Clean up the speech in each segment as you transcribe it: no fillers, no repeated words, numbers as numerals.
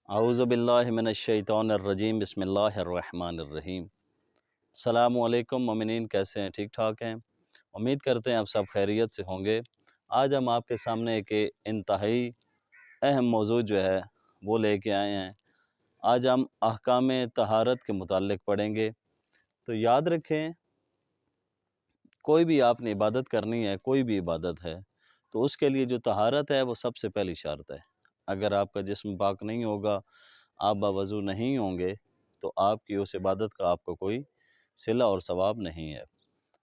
اعوذ باللہ من الشیطان الرجیم بسم اللہ الرحمن الرحیم۔ السلام علیکم مومنین، کیسے ہیں؟ ٹھیک ٹھاک ہیں؟ امید کرتے ہیں آپ سب خیریت سے ہوں گے۔ آج ہم آپ کے سامنے ایک انتہائی اہم موضوع جو ہے وہ لے کے آئے ہیں۔ آج ہم احکام طہارت کے متعلق پڑھیں گے۔ تو یاد رکھیں، کوئی بھی آپ نے عبادت کرنی ہے، کوئی بھی عبادت ہے، تو اس کے لیے جو طہارت ہے وہ سب سے پہلی شرط ہے۔ اگر آپ کا جسم پاک نہیں ہوگا، آپ باوضو نہیں ہوں گے، تو آپ کی اس عبادت کا آپ کو کوئی صلہ اور ثواب نہیں ہے۔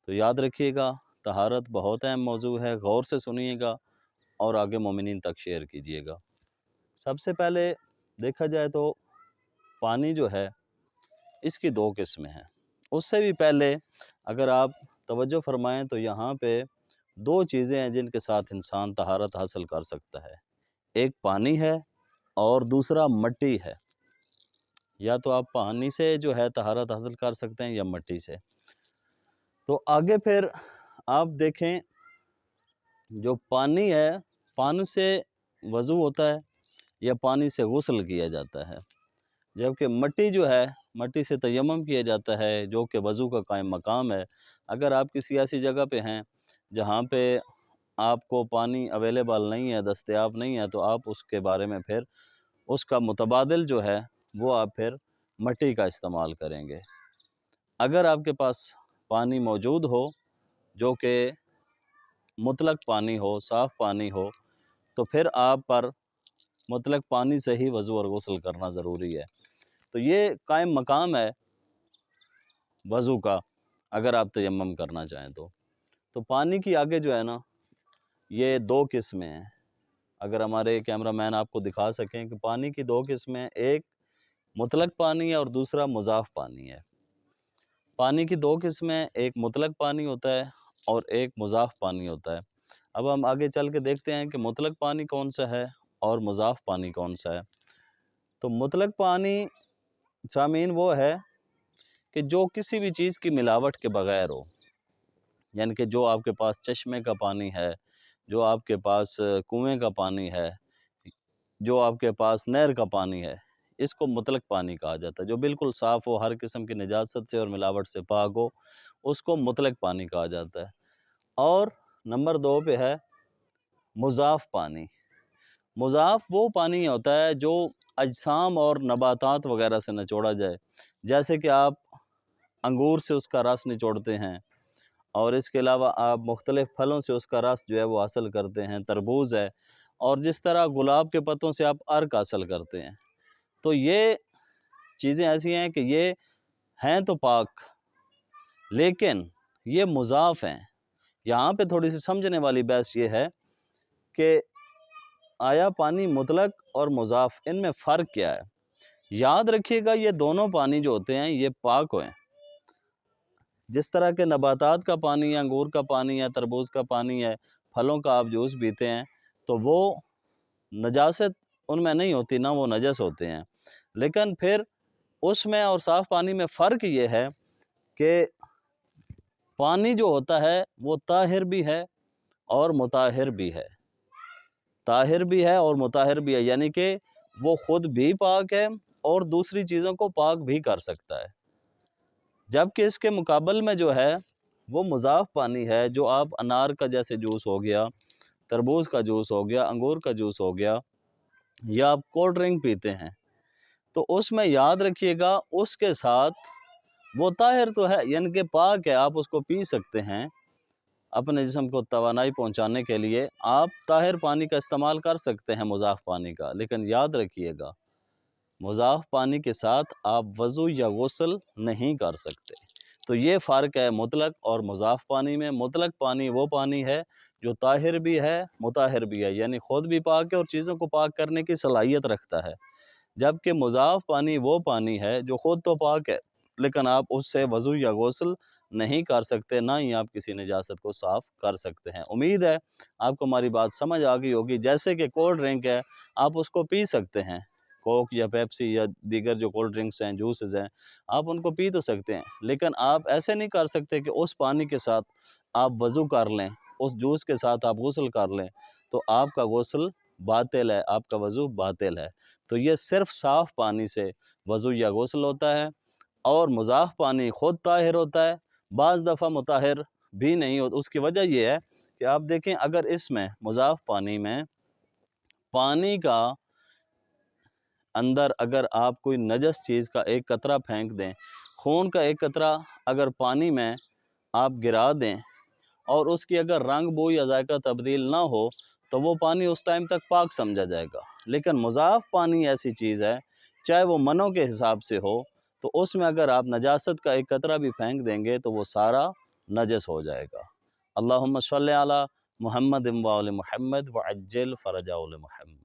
تو یاد رکھیے گا، طہارت بہت اہم موضوع ہے، غور سے سنیے گا اور آگے مومنین تک شیئر کیجیے گا۔ سب سے پہلے دیکھا جائے تو پانی جو ہے اس کی دو قسمیں ہیں۔ اس سے بھی پہلے اگر آپ توجہ فرمائیں تو یہاں پہ دو چیزیں ہیں جن کے ساتھ انسان طہارت حاصل کر سکتا ہے۔ ایک پانی ہے اور دوسرا مٹی ہے۔ یا تو آپ پانی سے جو ہے طہارت حاصل کر سکتے ہیں یا مٹی سے۔ تو آگے پھر آپ دیکھیں، جو پانی ہے، پانی سے وضو ہوتا ہے یا پانی سے غسل کیا جاتا ہے، جبکہ مٹی جو ہے، مٹی سے تیمم کیا جاتا ہے، جو کہ وضو کا قائم مقام ہے۔ اگر آپ کسی ایسی جگہ پہ ہیں جہاں پہ آپ کو پانی اویلیبل نہیں ہے، دستیاب نہیں ہے، تو آپ اس کے بارے میں پھر اس کا متبادل جو ہے وہ آپ پھر مٹی کا استعمال کریں گے۔ اگر آپ کے پاس پانی موجود ہو جو کہ مطلق پانی ہو، صاف پانی ہو، تو پھر آپ پر مطلق پانی سے ہی وضو اور غسل کرنا ضروری ہے۔ تو یہ قائم مقام ہے وضو کا، اگر آپ تیمم کرنا چاہیں تو پانی کی آگے جو ہے نا، یہ دو قسمیں ہیں۔ اگر ہمارے کیمرہ مین آپ کو دکھا سکیں کہ پانی کی دو قسمیں، ایک مطلق پانی ہے اور دوسرا مضاف پانی ہے۔ پانی کی دو قسمیں، ایک مطلق پانی ہوتا ہے اور ایک مضاف پانی ہوتا ہے۔ اب ہم آگے چل کے دیکھتے ہیں کہ مطلق پانی کون سا ہے اور مضاف پانی کون سا ہے۔ تو مطلق پانی سامعین وہ ہے کہ جو کسی بھی چیز کی ملاوٹ کے بغیر ہو، یعنی کہ جو آپ کے پاس چشمے کا پانی ہے، جو آپ کے پاس کنویں کا پانی ہے، جو آپ کے پاس نہر کا پانی ہے، اس کو مطلق پانی کہا جاتا ہے۔ جو بالکل صاف ہو، ہر قسم کی نجاست سے اور ملاوٹ سے پاک ہو، اس کو مطلق پانی کہا جاتا ہے۔ اور نمبر دو پہ ہے مضاف پانی۔ مضاف وہ پانی ہوتا ہے جو اجسام اور نباتات وغیرہ سے نچوڑا جائے، جیسے کہ آپ انگور سے اس کا رس نچوڑتے ہیں، اور اس کے علاوہ آپ مختلف پھلوں سے اس کا رس جو ہے وہ حاصل کرتے ہیں، تربوز ہے، اور جس طرح گلاب کے پتوں سے آپ عرق حاصل کرتے ہیں۔ تو یہ چیزیں ایسی ہیں کہ یہ ہیں تو پاک، لیکن یہ مضاف ہیں۔ یہاں پہ تھوڑی سی سمجھنے والی بحث یہ ہے کہ آیا پانی مطلق اور مضاف، ان میں فرق کیا ہے؟ یاد رکھیے گا، یہ دونوں پانی جو ہوتے ہیں یہ پاک ہوئے ہیں۔ جس طرح کے نباتات کا پانی ہے، انگور کا پانی ہے، تربوز کا پانی ہے، پھلوں کا آپ جوس پیتے ہیں، تو وہ نجاست ان میں نہیں ہوتی، نہ وہ نجس ہوتے ہیں۔ لیکن پھر اس میں اور صاف پانی میں فرق یہ ہے کہ پانی جو ہوتا ہے وہ طاہر بھی ہے اور مطہر بھی ہے۔ طاہر بھی ہے اور مطہر بھی ہے، یعنی کہ وہ خود بھی پاک ہے اور دوسری چیزوں کو پاک بھی کر سکتا ہے۔ جبکہ اس کے مقابل میں جو ہے وہ مضاف پانی ہے، جو آپ انار کا جیسے جوس ہو گیا، تربوز کا جوس ہو گیا، انگور کا جوس ہو گیا، یا آپ کولڈ ڈرنک پیتے ہیں، تو اس میں یاد رکھیے گا اس کے ساتھ وہ طاہر تو ہے، یعنی کہ پاک ہے، آپ اس کو پی سکتے ہیں اپنے جسم کو توانائی پہنچانے کے لیے، آپ طاہر پانی کا استعمال کر سکتے ہیں مضاف پانی کا۔ لیکن یاد رکھیے گا، مضاف پانی کے ساتھ آپ وضو یا غسل نہیں کر سکتے۔ تو یہ فرق ہے مطلق اور مضاف پانی میں۔ مطلق پانی وہ پانی ہے جو طاہر بھی ہے، مطہر بھی ہے، یعنی خود بھی پاک ہے اور چیزوں کو پاک کرنے کی صلاحیت رکھتا ہے۔ جبکہ مضاف پانی وہ پانی ہے جو خود تو پاک ہے، لیکن آپ اس سے وضو یا غسل نہیں کر سکتے، نہ ہی آپ کسی نجاست کو صاف کر سکتے ہیں۔ امید ہے آپ کو ہماری بات سمجھ آ گئی ہوگی۔ جیسے کہ کولڈ ڈرنک ہے، آپ اس کو پی سکتے ہیں، کوک یا پیپسی یا دیگر جو کولڈ ڈرنکس ہیں، جوسز ہیں، آپ ان کو پی تو سکتے ہیں، لیکن آپ ایسے نہیں کر سکتے کہ اس پانی کے ساتھ آپ وضو کر لیں، اس جوس کے ساتھ آپ غسل کر لیں، تو آپ کا غسل باطل ہے، آپ کا وضو باطل ہے۔ تو یہ صرف صاف پانی سے وضو یا غسل ہوتا ہے، اور مضاف پانی خود طاہر ہوتا ہے، بعض دفعہ مطہر بھی نہیں ہوتا۔ اس کی وجہ یہ ہے کہ آپ دیکھیں اگر اس میں مضاف پانی میں پانی کا اندر اگر آپ کوئی نجس چیز کا ایک قطرہ پھینک دیں، خون کا ایک قطرہ اگر پانی میں آپ گرا دیں اور اس کی اگر رنگ بو یا ذائقہ تبدیل نہ ہو تو وہ پانی اس ٹائم تک پاک سمجھا جائے گا۔ لیکن مضاف پانی ایسی چیز ہے، چاہے وہ منوں کے حساب سے ہو، تو اس میں اگر آپ نجاست کا ایک قطرہ بھی پھینک دیں گے تو وہ سارا نجس ہو جائے گا۔ اللہم صلی علی محمد و آل محمد وعجل فرجہ محمد۔